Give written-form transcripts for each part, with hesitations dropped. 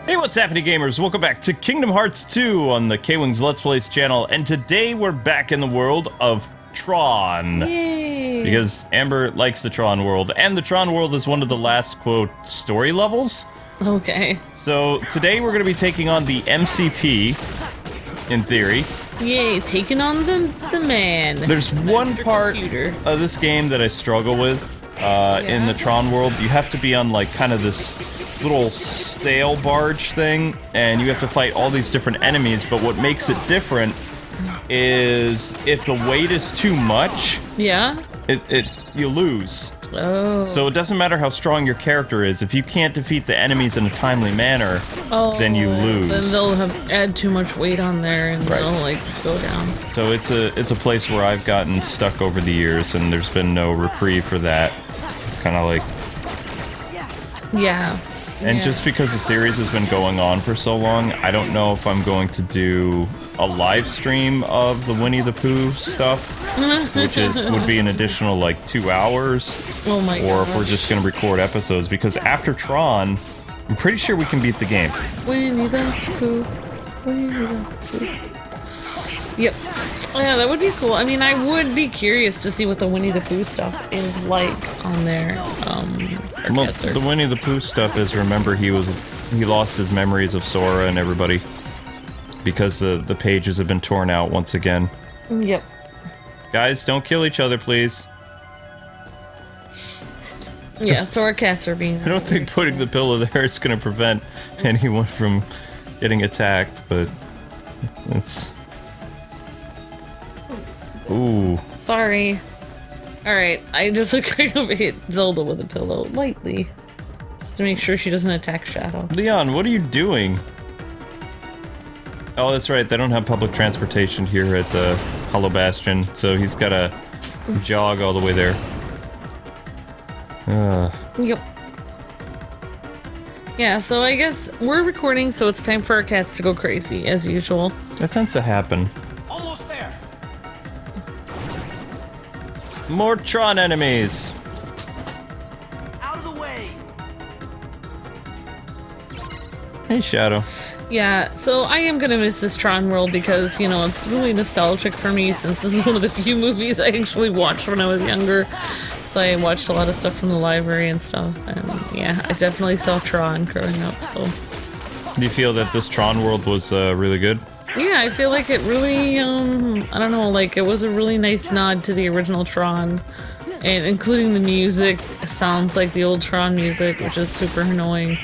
Hey, what's happening, gamers? Welcome back to Kingdom Hearts 2 on the KwingsLetsPlays channel, and today we're back in the world of Tron. Yay! Because Amber likes the Tron world, and the Tron world is one of the last, quote, story levels. Okay. So today we're going to be taking on the MCP, in theory. Yay, taking on the man. There's one part computer. of this game that I struggle with in the Tron world. You have to be on, like, kind of this little sail barge thing, and you have to fight all these different enemies, but what makes it different is if the weight is too much, you lose. Oh. So it doesn't matter how strong your character is, if you can't defeat the enemies in a timely manner, then you lose. Then they'll add too much weight on there and they'll like go down. So it's a place where I've gotten stuck over the years, and there's been no reprieve for that. It's kind of like... Yeah. And just because the series has been going on for so long, I don't know if I'm going to do a live stream of the Winnie the Pooh stuff, which would be an additional like 2 hours. Oh my god. Or if we're just going to record episodes, because after Tron, I'm pretty sure we can beat the game. Winnie the Pooh. Winnie the Pooh. Yep. Yeah, that would be cool. I mean, I would be curious to see what the Winnie the Pooh stuff is like on there. Well, the Winnie the Pooh stuff is, remember, he lost his memories of Sora and everybody because the pages have been torn out once again. Yep. Guys, don't kill each other, please. Yeah, Sora cats are being... I don't think putting the pillow there is going to prevent anyone from getting attacked, but it's... Ooh. Sorry. Alright, I just kind of hit Zelda with a pillow, lightly. Just to make sure she doesn't attack Shadow. Leon, what are you doing? Oh, that's right, they don't have public transportation here at Hollow Bastion, so he's gotta jog all the way there. Yep. Yeah, so I guess we're recording, so it's time for our cats to go crazy, as usual. That tends to happen. Almost there. More Tron enemies! Out of the way. Hey, Shadow. Yeah, so I am gonna miss this Tron world because, you know, it's really nostalgic for me since this is one of the few movies I actually watched when I was younger. So I watched a lot of stuff from the library and stuff, and yeah, I definitely saw Tron growing up, so... Do you feel that this Tron world was really good? Yeah, I feel like it really, I don't know, like, it was a really nice nod to the original Tron, and including the music sounds like the old Tron music, which is super annoying,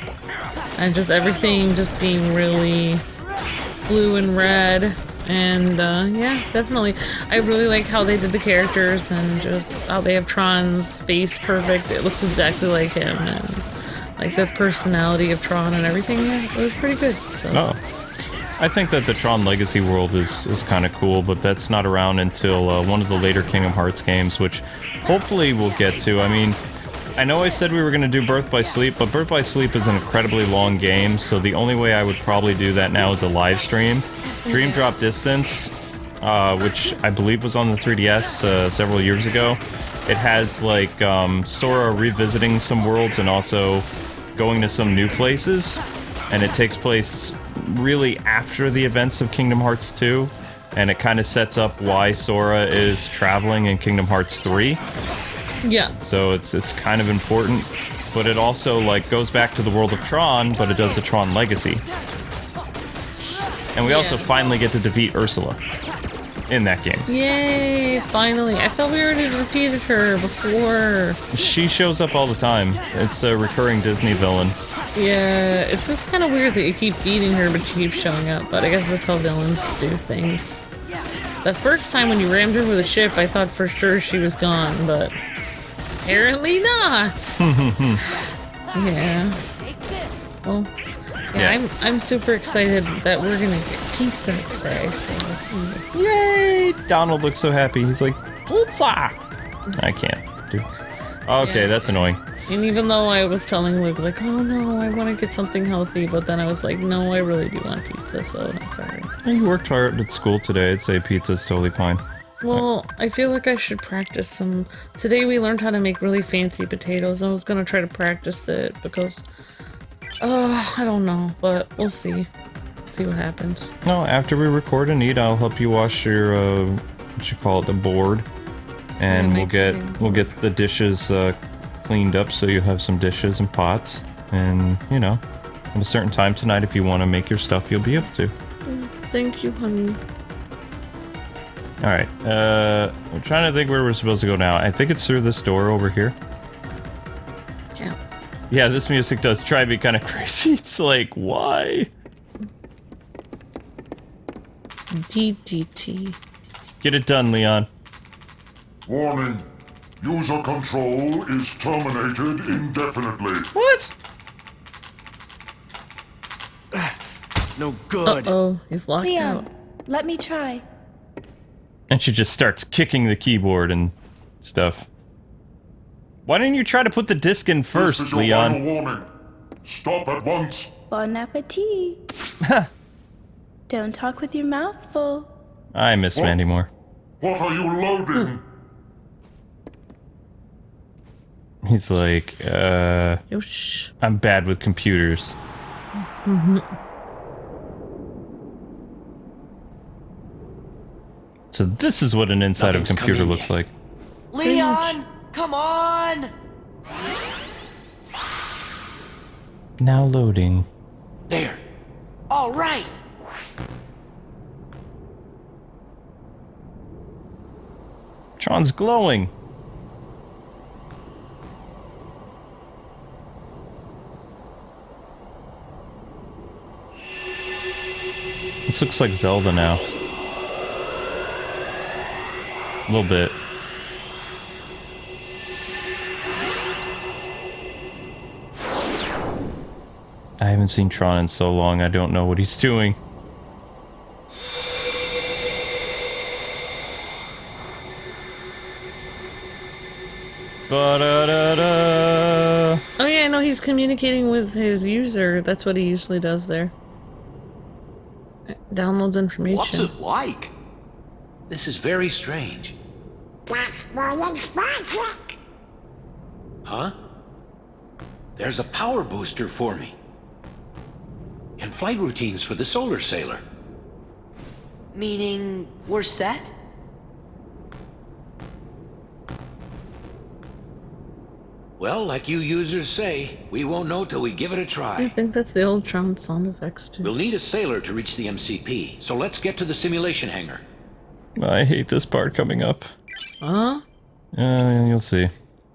and just everything just being really blue and red, and yeah, definitely. I really like how they did the characters, and just how they have Tron's face perfect. It looks exactly like him, and like the personality of Tron and everything. Yeah, it was pretty good. So. Oh. I think that the Tron Legacy world is kind of cool, but that's not around until one of the later Kingdom Hearts games, which hopefully we'll get to. I mean, I know I said we were going to do Birth by Sleep, but Birth by Sleep is an incredibly long game, so the only way I would probably do that now is a live stream. Dream Drop Distance, which I believe was on the 3DS several years ago, it has, like, Sora revisiting some worlds and also going to some new places, and it takes place really after the events of Kingdom Hearts 2, and it kind of sets up why Sora is traveling in Kingdom Hearts 3. Yeah. So it's kind of important, but it also, like, goes back to the world of Tron, but it does the Tron Legacy. And we also finally get to defeat Ursula in that game. Yay, finally. I thought we already defeated her before. She shows up all the time. It's a recurring Disney villain. Yeah, it's just kind of weird that you keep beating her, but she keeps showing up. But I guess that's how villains do things. The first time when you rammed her with a ship, I thought for sure she was gone, but apparently not. Yeah. Well, yeah, I'm super excited that we're gonna get pizza today. So. Yay! Donald looks so happy. He's like, pizza! I can't, dude. Okay, that's annoying. And even though I was telling Luke, like, oh no, I want to get something healthy, but then I was like, no, I really do want pizza, so that's alright. You worked hard at school today. I'd say pizza's totally fine. Well, I feel like I should practice some... Today we learned how to make really fancy potatoes. I was gonna try to practice it, because I don't know, but we'll see. See what happens. No, after we record and eat, I'll help you wash your, what you call it, the board. And we'll get the dishes, cleaned up so you have some dishes and pots. And, you know, at a certain time tonight, if you want to make your stuff, you'll be able to. Thank you, honey. Alright, I'm trying to think where we're supposed to go now. I think it's through this door over here. Yeah. Yeah, this music does drive me kind of crazy. It's like, why? DDT. Get it done, Leon. Warning. User control is terminated indefinitely. What? No good. Uh-oh, he's locked Leon, out. let me try. And she just starts kicking the keyboard and stuff. Why didn't you try to put the disc in This first, is your Leon? final warning. Stop at once. Bon appetit. Don't talk with your mouth full. I miss What? Mandy Moore. What are you loading? He's like, Yosh. I'm bad with computers. So this is what an inside of a Nothing's computer coming looks yet. like. Leon, come on! Now loading. There. All right. Tron's glowing. This looks like Zelda now. A little bit. I haven't seen Tron in so long, I don't know what he's doing. Ba-da-da-da. Oh yeah, I know he's communicating with his user. That's what he usually does there. Downloads information. What's it like? This is very strange. Huh? There's a power booster for me. And flight routines for the solar sailor. Meaning, we're set? Well, like you users say, we won't know till we give it a I try. think that's the old Tron sound effects too. We'll need a sailor to reach the MCP, so let's get to the simulation hangar. I hate this part coming up. Huh? You'll see.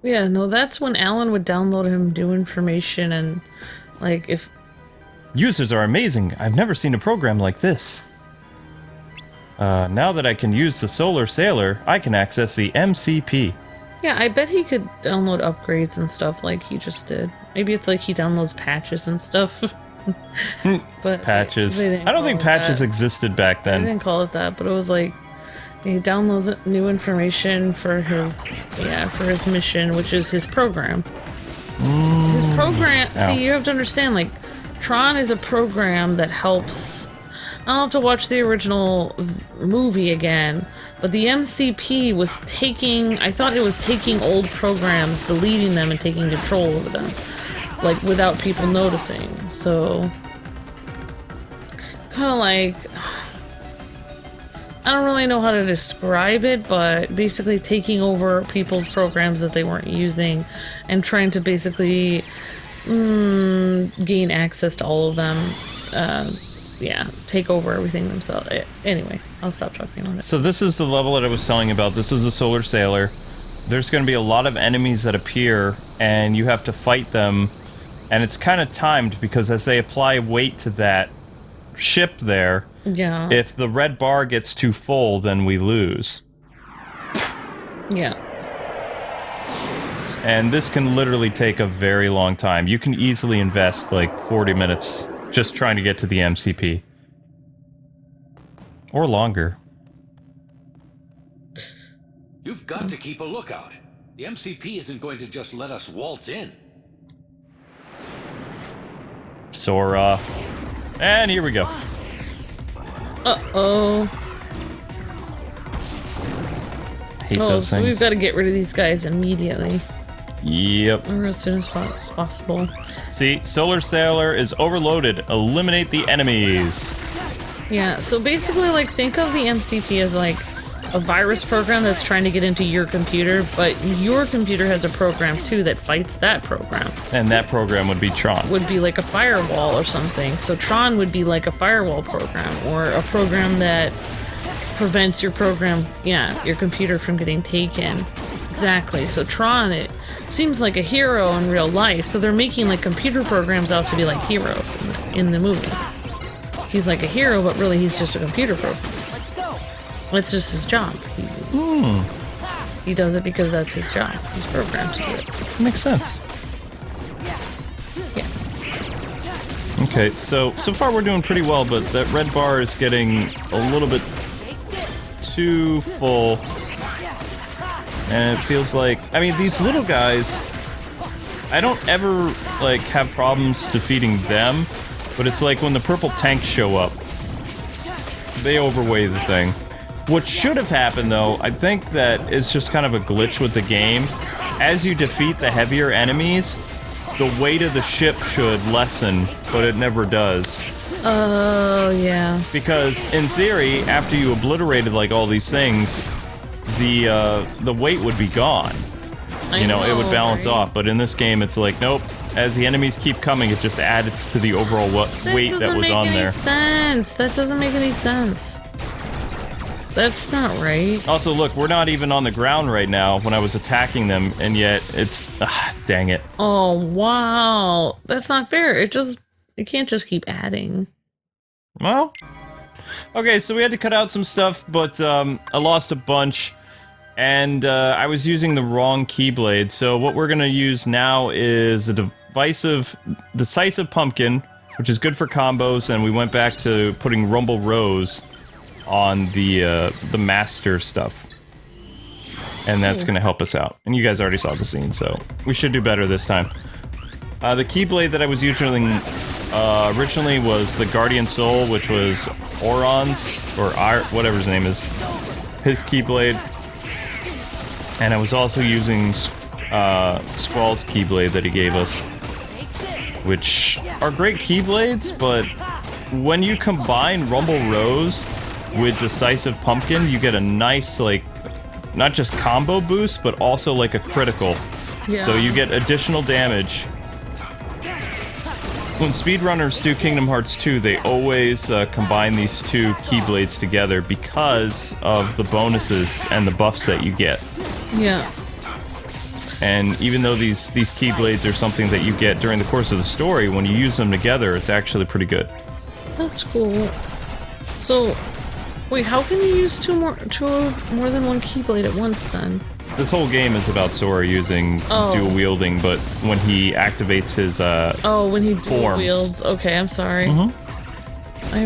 Yeah, no, that's when Alan would download him, do information, and like if Users are amazing. I've never seen a program like this. Now that I can use the Solar Sailor, I can access the MCP. yeah, I bet he could download upgrades and stuff like he just did. Maybe it's like he downloads patches and stuff. But Patches. they didn't I don't call think it patches that. existed back They then. didn't call it that, but it was like he downloads new information for his mission, which is his program. His program. Ow. See, you have to understand. Like, Tron is a program that helps. I'll have to watch the original movie again, but the MCP was taking. I thought it was taking old programs, deleting them, and taking control over them, like without people noticing. So, kind of like. I don't really know how to describe it, but basically taking over people's programs that they weren't using and trying to basically gain access to all of them. Yeah, take over everything themselves. Anyway, I'll stop talking about it. So this is the level that I was telling you about. This is the Solar Sailor. There's going to be a lot of enemies that appear, and you have to fight them. And it's kind of timed, because as they apply weight to that ship there, Yeah. if the red bar gets too full, then we lose. Yeah. And this can literally take a very long time. You can easily invest like 40 minutes just trying to get to the MCP. Or longer. You've got to keep a lookout. The MCP isn't going to just let us waltz in. Sora. And here we go. Uh-oh. Hate Oh, those so things. we've got to get rid of these guys immediately. Yep. Or as soon as possible. See, Solar Sailor is overloaded. Eliminate the enemies. Yeah, so basically, like, think of the MCP as, like, a virus program that's trying to get into your computer, but your computer has a program, too, that fights that program. And that program would be Tron. Would be like a firewall or something. So Tron would be like a firewall program, or a program that prevents your program, your computer from getting taken. Exactly. So Tron, it seems like a hero in real life, so they're making, like, computer programs out to be like heroes in the movie. He's like a hero, but really he's just a computer program. It's just his job. He does it because that's his job. He's programmed to do it. Makes sense. Yeah. Okay, so far we're doing pretty well, but that red bar is getting a little bit too full. And it feels like, I mean, these little guys, I don't ever, like, have problems defeating them, but it's like when the purple tanks show up, they overweigh the thing. What should have happened, though, I think that is just kind of a glitch with the game. As you defeat the heavier enemies, the weight of the ship should lessen, but it never does. Oh, yeah. Because, in theory, after you obliterated, like, all these things, the weight would be gone. You know, it would balance off, but in this game, it's like, nope. As the enemies keep coming, it just adds to the overall weight that was on there. That doesn't make any sense. That's not right. Also, look, we're not even on the ground right now when I was attacking them, and yet it's... dang it. Oh, wow. That's not fair. It can't just keep adding. Well... Okay, so we had to cut out some stuff, but I lost a bunch, and I was using the wrong Keyblade, so what we're gonna use now is a Decisive Pumpkin, which is good for combos, and we went back to putting Rumble Rose on the master stuff. And that's gonna help us out. And you guys already saw the scene, so we should do better this time. The Keyblade that I was using originally was the Guardian Soul, which was Oron's, or whatever his name is, his Keyblade. And I was also using Squall's Keyblade that he gave us, which are great Keyblades, but when you combine Rumble Rose with Decisive Pumpkin, you get a nice, like, not just combo boost, but also like a critical. Yeah. So you get additional damage. When speedrunners do Kingdom Hearts 2, they always combine these two Keyblades together because of the bonuses and the buffs that you get. Yeah. And even though these Keyblades are something that you get during the course of the story, when you use them together, it's actually pretty good. That's cool. So, wait, how can you use more than one Keyblade at once, then? This whole game is about Sora using dual wielding, but when he activates his when he dual forms. wields. Okay, I'm sorry. I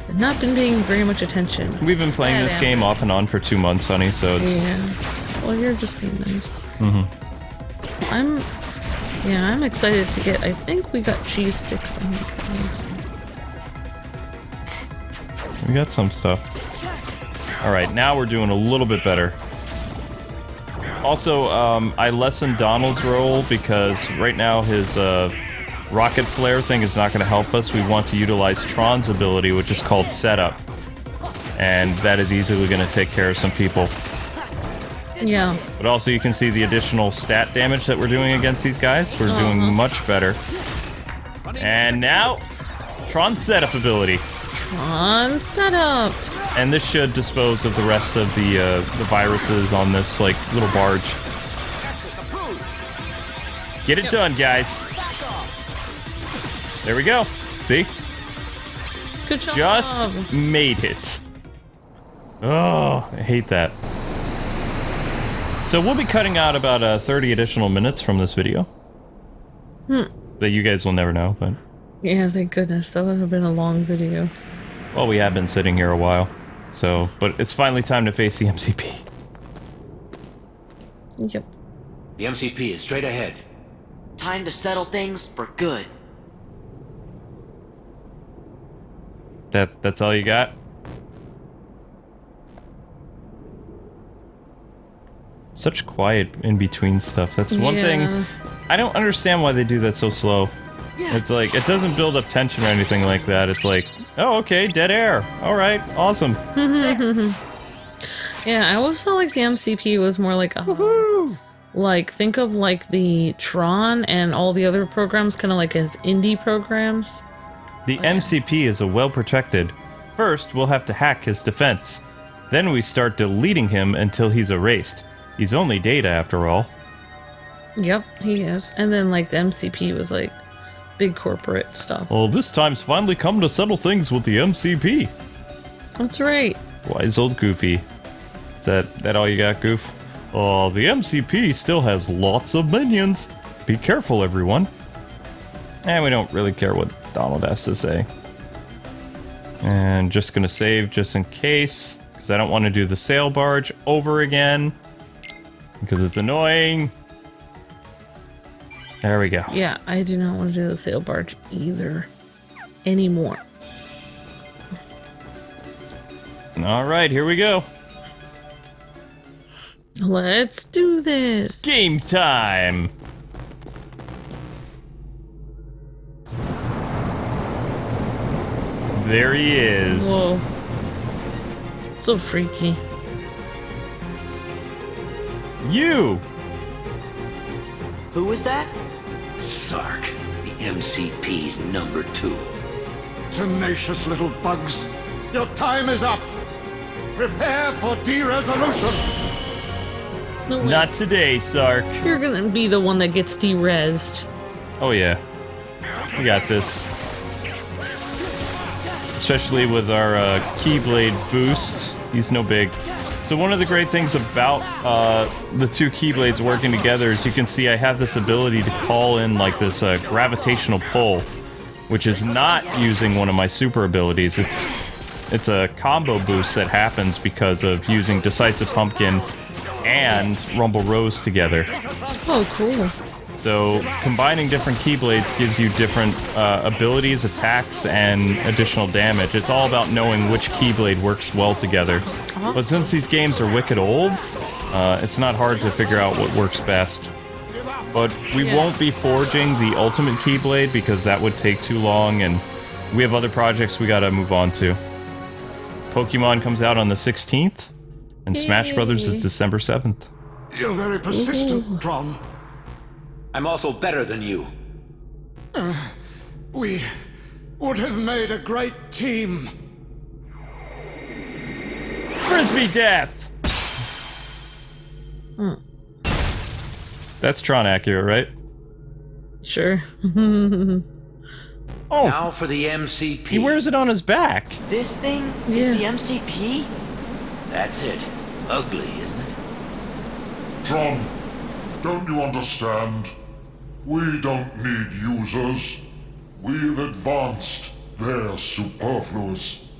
have not been paying very much attention. We've been playing this game off and on for 2 months, honey, so it's... Yeah. Well, you're just being nice. I'm excited to get... I think we got cheese sticks. We got some stuff. Alright, now we're doing a little bit better. Also, I lessened Donald's role because right now his rocket flare thing is not going to help us. We want to utilize Tron's ability, which is called Setup. And that is easily going to take care of some people. Yeah. But also you can see the additional stat damage that we're doing against these guys. We're doing much better. And now, Tron's Setup ability. Tron Setup! And this should dispose of the rest of the viruses on this, like, little barge. Get it done, guys. There we go. See? Good job. Just made it. Oh, I hate that. So we'll be cutting out about 30 additional minutes from this video. That you guys will never know, but... Yeah, thank goodness. That would have been a long video. Well, we have been sitting here a while. So, but it's finally time to face the MCP. Yep. The MCP is straight ahead. Time to settle things for good. That's all you got? Such quiet in between stuff. That's one thing. I don't understand why they do that so slow. It's like, it doesn't build up tension or anything like that. It's like, oh, okay, dead air. Alright, awesome. Yeah, I always felt like the MCP was more like a... Like, think of like the Tron and all the other programs kind of like as indie programs. The MCP is a well-protected. First, we'll have to hack his defense. Then we start deleting him until he's erased. He's only data after all. Yep, he is. And then like the MCP was like big corporate stuff. Well, this time's finally come to settle things with the MCP. That's right. Wise old Goofy. Is that all you got, Goof? Oh, the MCP still has lots of minions. Be careful, everyone. And we don't really care what Donald has to say. And just gonna save just in case, because I don't want to do the sail barge over again, because it's annoying. There we go. Yeah, I do not want to do the sail barge either. Anymore. Alright, here we go. Let's do this. Game time! There he is. Whoa. So freaky. You! Who is that? Sark, the MCP's #2. Tenacious little bugs. Your time is up. Prepare for de-resolution. No way. Not today, Sark. You're gonna be the one that gets de-rezzed. Oh yeah. We got this. Especially with our Keyblade boost. He's no big. So one of the great things about the two Keyblades working together is you can see I have this ability to call in like this gravitational pull, which is not using one of my super abilities. It's a combo boost that happens because of using Decisive Pumpkin and Rumble Rose together. Oh, cool. So combining different Keyblades gives you different abilities, attacks, and additional damage. It's all about knowing which Keyblade works well together. But since these games are wicked old, it's not hard to figure out what works best. But we won't be forging the ultimate Keyblade because that would take too long, and we have other projects we gotta move on to. Pokemon comes out on the 16th, and Smash Brothers is December 7th. You're very persistent, Tron. I'm also better than you. We would have made a great team. Frisbee death! That's Tron accurate, right? Sure. Oh, Now for the MCP. he wears it on his back. This thing is the MCP? That's it. Ugly, isn't it? Tron, don't you understand? We don't need users. We've advanced. They're superfluous.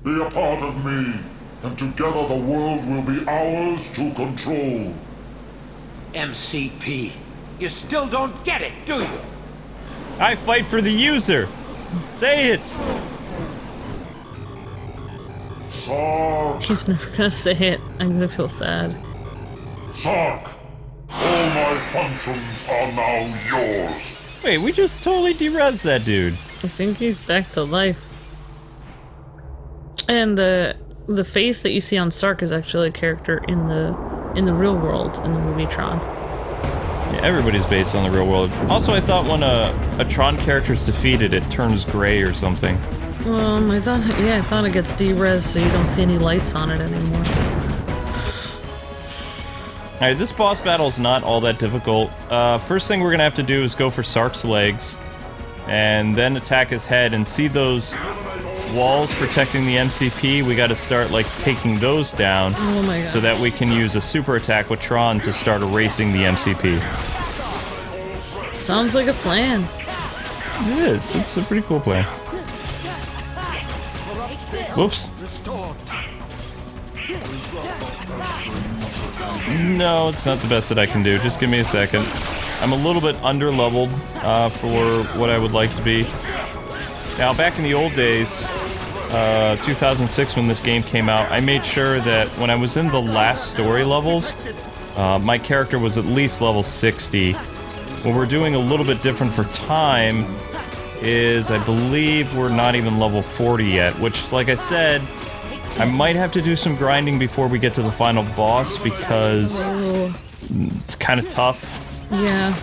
Be a part of me, and together the world will be ours to control. MCP. You still don't get it, do you? I fight for the user. Say it. Sark! He's never gonna say it. I'm gonna feel sad. Sark! All my functions are now yours. Wait, we just totally de-res that dude. I think he's back to life. And the face that you see on Sark is actually a character in the real world in the movie Tron. Yeah, everybody's based on the real world. Also, I thought when a Tron character is defeated, it turns gray or something. I thought it gets de-res so you don't see any lights on it anymore. Alright, this boss battle is not all that difficult. First thing we're gonna have to do is go for Sark's legs, and then attack his head, and see those walls protecting the MCP, we gotta start, like, taking those down, Oh my god. so that we can use a super attack with Tron to start erasing the MCP. Sounds like a plan. It is. It's a pretty cool plan. Whoops. No, it's not the best that I can do. Just give me a second. I'm a little bit under-leveled for what I would like to be. Now, back in the old days, 2006 when this game came out, I made sure that when I was in the last story levels, my character was at least level 60. What we're doing a little bit different for time is I believe we're not even level 40 yet, which, like I said, I might have to do some grinding before we get to the final boss because it's kind of tough. Yeah.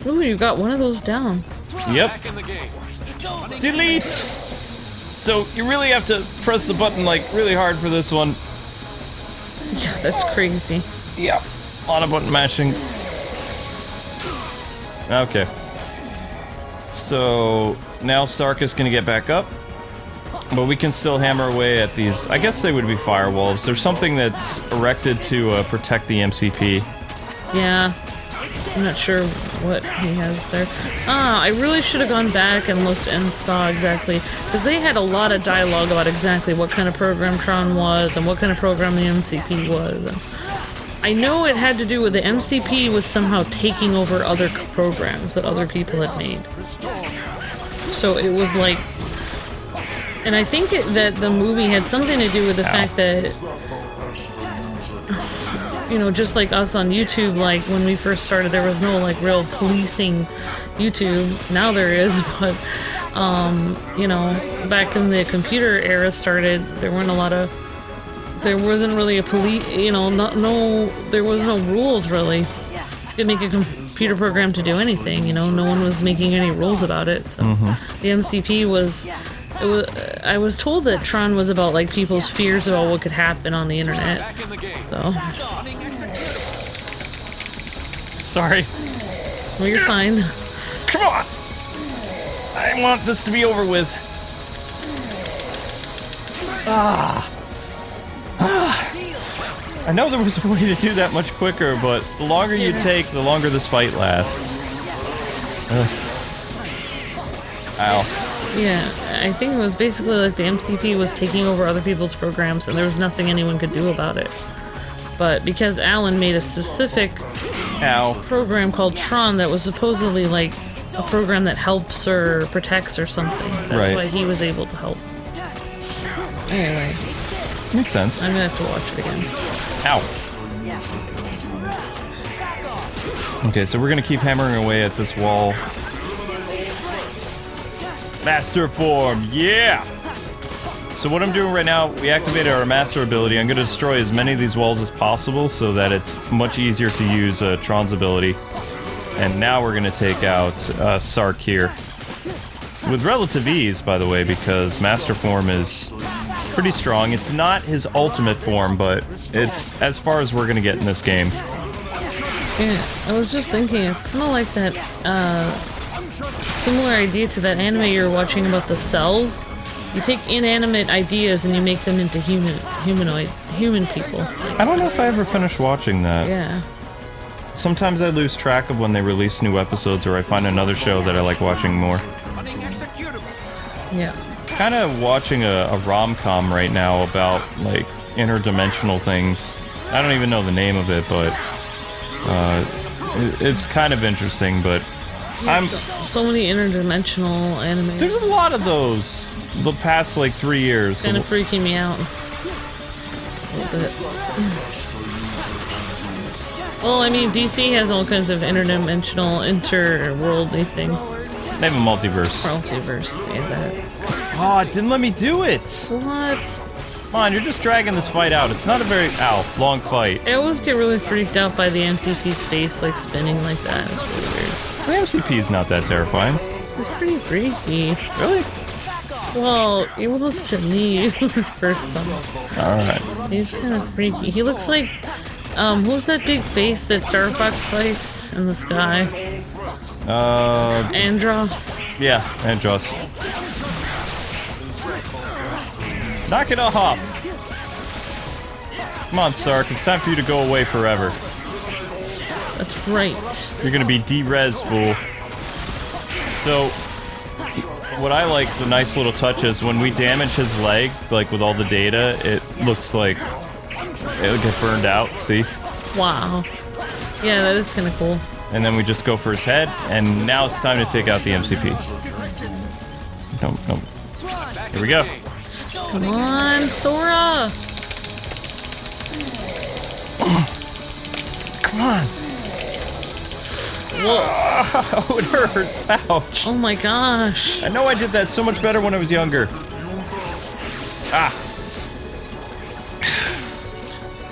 Ooh, you got one of those down. Yep. Delete! So you really have to press the button like really hard for this one. Yeah, that's crazy. Yeah. A lot of button mashing. Okay. So now Sark is gonna get back up. But we can still hammer away at these. I guess they would be firewalls. There's something that's erected to protect the MCP. Yeah. I'm not sure what he has there. Ah, I really should have gone back and looked and saw exactly, because they had a lot of dialogue about exactly what kind of program Tron was and what kind of program the MCP was. And I know it had to do with the MCP was somehow taking over other programs that other people had made. So it was like, and I think that the movie had something to do with the fact that, you know, just like us on YouTube, like when we first started, there was no like real policing YouTube. Now there is, but you know, back in the computer era started, there weren't a lot of, there wasn't really a police, you know, there was no rules really. You could make a computer program to do anything, you know, no one was making any rules about it. So the MCP was. I was told that Tron was about like people's fears about what could happen on the internet. So. Sorry. Well, you're fine. Come on! I want this to be over with. I know there was a way to do that much quicker, but the longer you take, the longer this fight lasts. Ow. Yeah, I think it was basically like the MCP was taking over other people's programs and there was nothing anyone could do about it. But because Alan made a specific program called Tron that was supposedly like a program that helps or protects or something, that's why he was able to help. Anyway. Makes sense. I'm gonna have to watch it again. Ow. Okay, so we're gonna keep hammering away at this wall. Master form, yeah! So what I'm doing right now, we activated our master ability. I'm going to destroy as many of these walls as possible so that it's much easier to use Tron's ability. And now we're going to take out Sark here. With relative ease, by the way, because master form is pretty strong. It's not his ultimate form, but it's as far as we're going to get in this game. Yeah, I was just thinking, it's kind of like that, similar idea to that anime you were watching about the cells. You take inanimate ideas and you make them into human people. I don't know if I ever finished watching that. Yeah. Sometimes I lose track of when they release new episodes, or I find another show that I like watching more. Yeah. Kind of watching a rom-com right now about like interdimensional things. I don't even know the name of it, but it's kind of interesting. But I'm so many interdimensional anime. There's a lot of those the past like 3 years. Kind of freaking me out a little bit. Well, I mean, DC has all kinds of interdimensional, interworldly things. They have a multiverse. Multiverse, yeah, that. Oh, it didn't let me do it! What? Come on, you're just dragging this fight out. It's not a very, long fight. I always get really freaked out by the MCP's face, like, spinning like that. It's really weird. The MCP's not that terrifying. It's pretty freaky. Really? Well, it was to me first time. Alright. He's kind of freaky. He looks like, what was that big face that Star Fox fights in the sky? Andros? Yeah, Andros. Knock it off! Come on, Sark, it's time for you to go away forever. That's right. You're gonna be de-res, fool. So, what I like, the nice little touch is when we damage his leg, like with all the data, it looks like it'll get burned out, see? Wow. Yeah, that is kind of cool. And then we just go for his head, and now it's time to take out the MCP. Nope. Here we go. Come on, Sora! Come on. Whoa. Oh, it hurts. Ouch. Oh my gosh. I know I did that so much better when I was younger. Ah.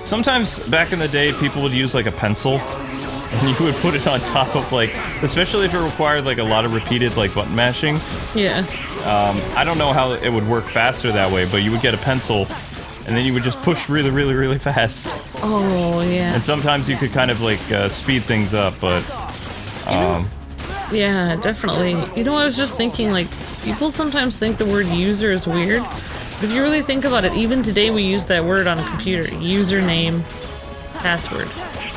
Sometimes back in the day, people would use like a pencil, and you would put it on top of like, especially if it required like a lot of repeated like button mashing. Yeah. I don't know how it would work faster that way, but you would get a pencil, and then you would just push really, really, really fast. Oh, yeah. And sometimes you could kind of like speed things up, but yeah, definitely. You know, I was just thinking, like, people sometimes think the word user is weird, but if you really think about it, even today we use that word on a computer. Username, password.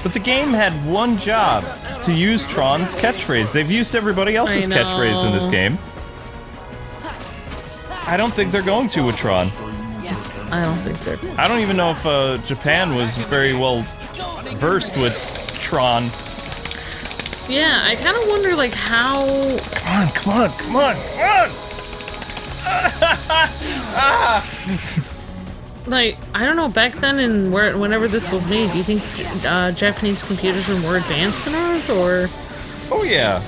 But the game had one job, to use Tron's catchphrase. They've used everybody else's catchphrase in this game. I don't think they're going to with Tron. I don't think they're... I don't even know if Japan was very well versed with Tron. Yeah, I kind of wonder, like, how... Come on, come on, come on, come on! Like, I don't know, back then and whenever this was made, do you think Japanese computers were more advanced than ours, or...? Oh, yeah.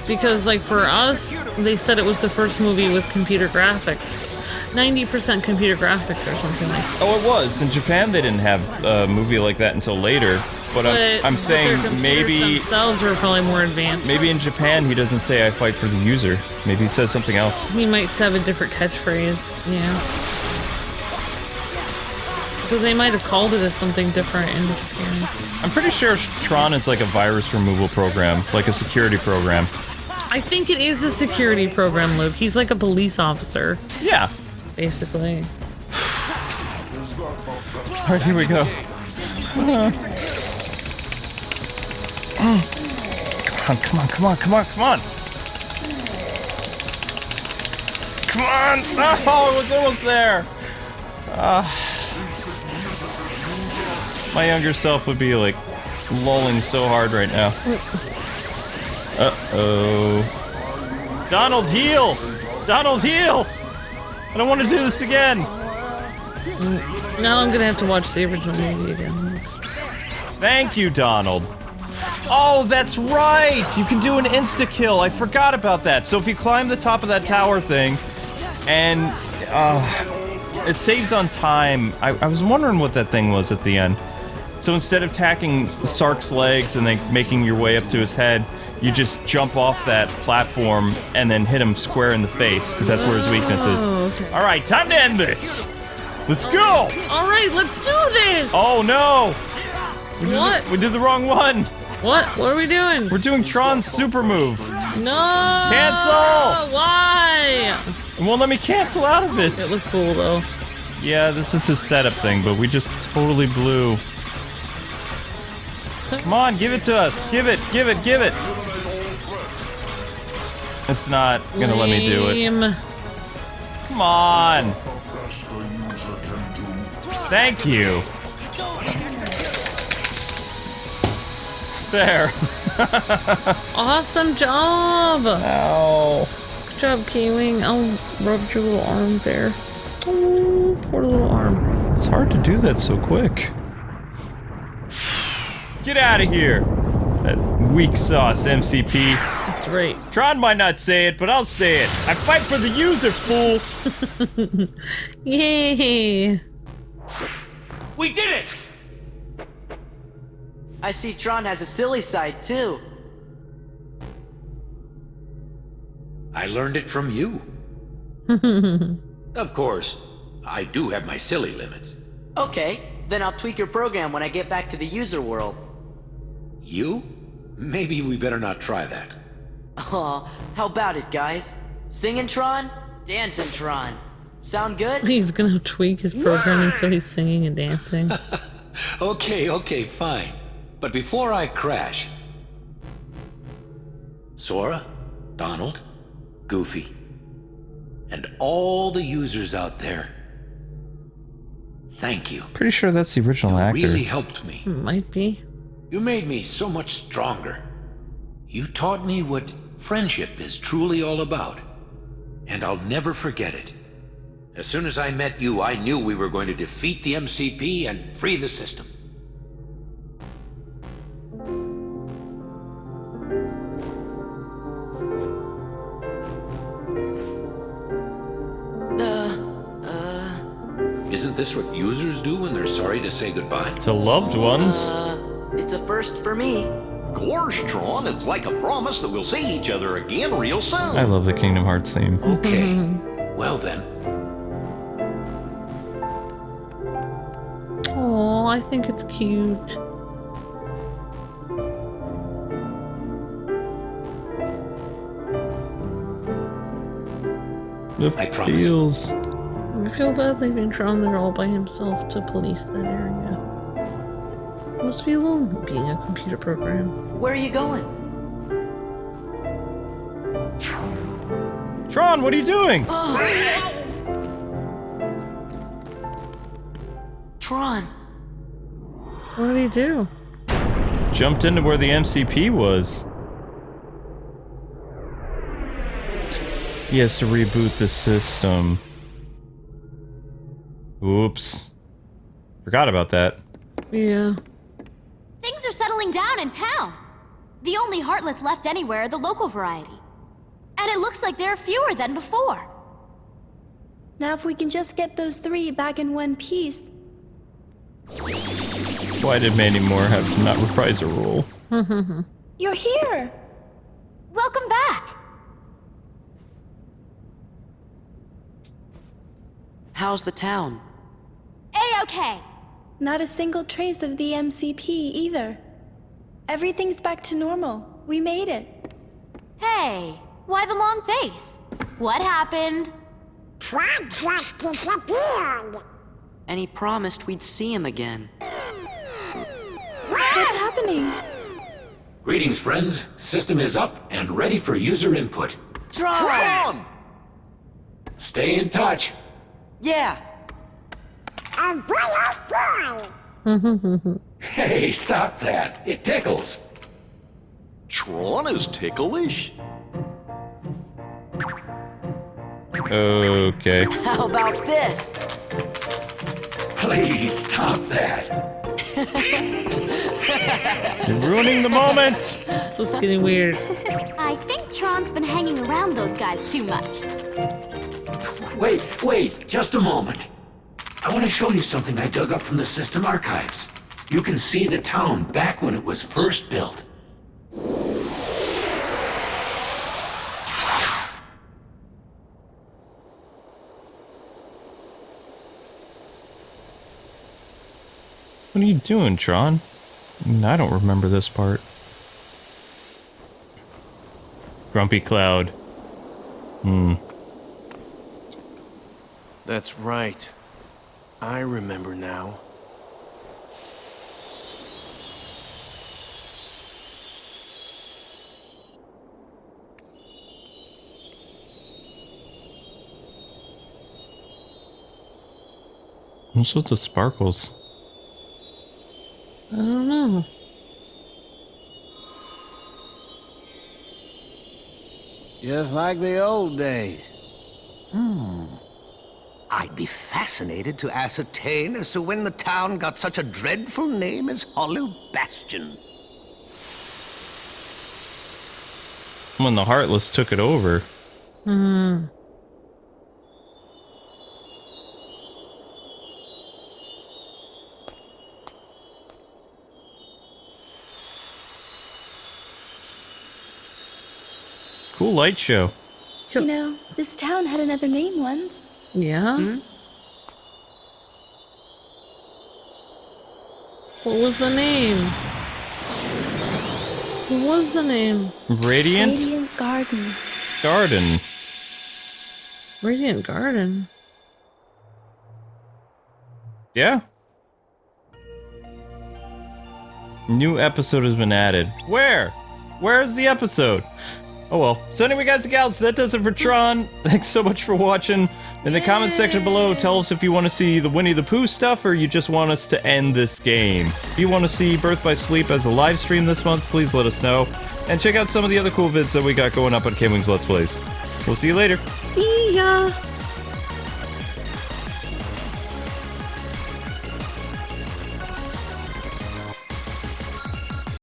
Because, like, for us, they said it was the first movie with computer graphics. 90% computer graphics or something like that. Oh, it was. In Japan, they didn't have a movie like that until later. But I'm saying their maybe... themselves were probably more advanced. Maybe in Japan, he doesn't say, I fight for the user. Maybe he says something else. He might have a different catchphrase, yeah. Because they might have called it as something different in Japan. I'm pretty sure Tron is like a virus removal program, like a security program. I think it is a security program, Luke. He's like a police officer. Yeah. Basically. Alright, here we go. Come on, come on, come on, come on, come on! Come on! Oh, it was almost there! My younger self would be like lolling so hard right now. Uh-oh. Donald, heal! Donald, heal! I don't want to do this again! Now I'm gonna have to watch the original movie again. Thank you, Donald. Oh, that's right! You can do an insta-kill. I forgot about that. So if you climb the top of that tower thing, and it saves on time. I was wondering what that thing was at the end. So instead of tacking Sark's legs and then making your way up to his head, you just jump off that platform and then hit him square in the face, because that's where his weakness is. Okay. Alright, time to end this! Let's go! Alright, let's do this! Oh no! What? We did the wrong one! What? What are we doing? We're doing Tron's super move. No! Cancel! Why? It won't let me cancel out of it. It looked cool though. Yeah, this is his setup thing, but we just totally blew. Come on, give it to us. Give it, give it, give it. It's not gonna let me do it. Lame. Come on. Thank you. There. Awesome job! Ow. Good job, Kwing. I'll rub your little arm there. Oh, poor little arm. It's hard to do that so quick. Get out of here! That weak sauce, MCP. That's right. Tron might not say it, but I'll say it. I fight for the user, fool! Yay! We did it! I see Tron has a silly side, too. I learned it from you. Of course, I do have my silly limits. Okay, then I'll tweak your program when I get back to the user world. You? Maybe we better not try that. Aw, how about it, guys? Singing Tron, dancing Tron. Sound good? He's gonna tweak his programming so he's singing and dancing. Okay, fine. But before I crash... Sora, Donald, Goofy, and all the users out there, thank you. Pretty sure that's the original actor. You really helped me. Might be. You made me so much stronger. You taught me what friendship is truly all about. And I'll never forget it. As soon as I met you, I knew we were going to defeat the MCP and free the system. Isn't this what users do when they're sorry to say goodbye? To loved ones. It's a first for me. Gosh, Tron, it's like a promise that we'll see each other again real soon. I love the Kingdom Hearts theme. Okay. Well then. Oh, I think it's cute. I promise. Feels. I feel bad leaving Tron there all by himself to police that area. Must be lonely being a computer program. Where are you going? Tron, what are you doing? Tron. What did he do? Jumped into where the MCP was. He has to reboot the system. Oops. Forgot about that. Yeah. Things are settling down in town. The only Heartless left anywhere are the local variety. And it looks like there are fewer than before. Now if we can just get those 3 back in one piece. Why did Mandy Moore have to not reprise her role? You're here! Welcome back. How's the town? A-okay. Not a single trace of the MCP either. Everything's back to normal. We made it. Hey, why the long face? What happened? Tron just disappeared. And he promised we'd see him again. What's happening? Greetings, friends. System is up and ready for user input. Tron! Stay in touch. Yeah! Oh boy, oh boy! Hey, stop that. It tickles. Tron is ticklish. Okay. How about this? Please stop that. You're ruining the moment! This is getting weird. I think Tron's been hanging around those guys too much. Wait, just a moment. I want to show you something I dug up from the system archives. You can see the town back when it was first built. What are you doing, Tron? I don't remember this part. Grumpy Cloud. That's right. I remember now. What's with the sparkles? I don't know. Just like the old days. I'd be fascinated to ascertain as to when the town got such a dreadful name as Hollow Bastion. When the Heartless took it over. Cool light show. You know, this town had another name once. Yeah? What was the name? What was the name? Radiant? Radiant Garden. Garden. Radiant Garden. Yeah. New episode has been added. Where? Where's the episode? Oh well. So anyway, guys and gals, that does it for Tron. Thanks so much for watching. In the comments section below, tell us if you want to see the Winnie the Pooh stuff or you just want us to end this game. If you want to see Birth by Sleep as a live stream this month, please let us know. And check out some of the other cool vids that we got going up on KwingsLetsPlays. We'll see you later. See ya!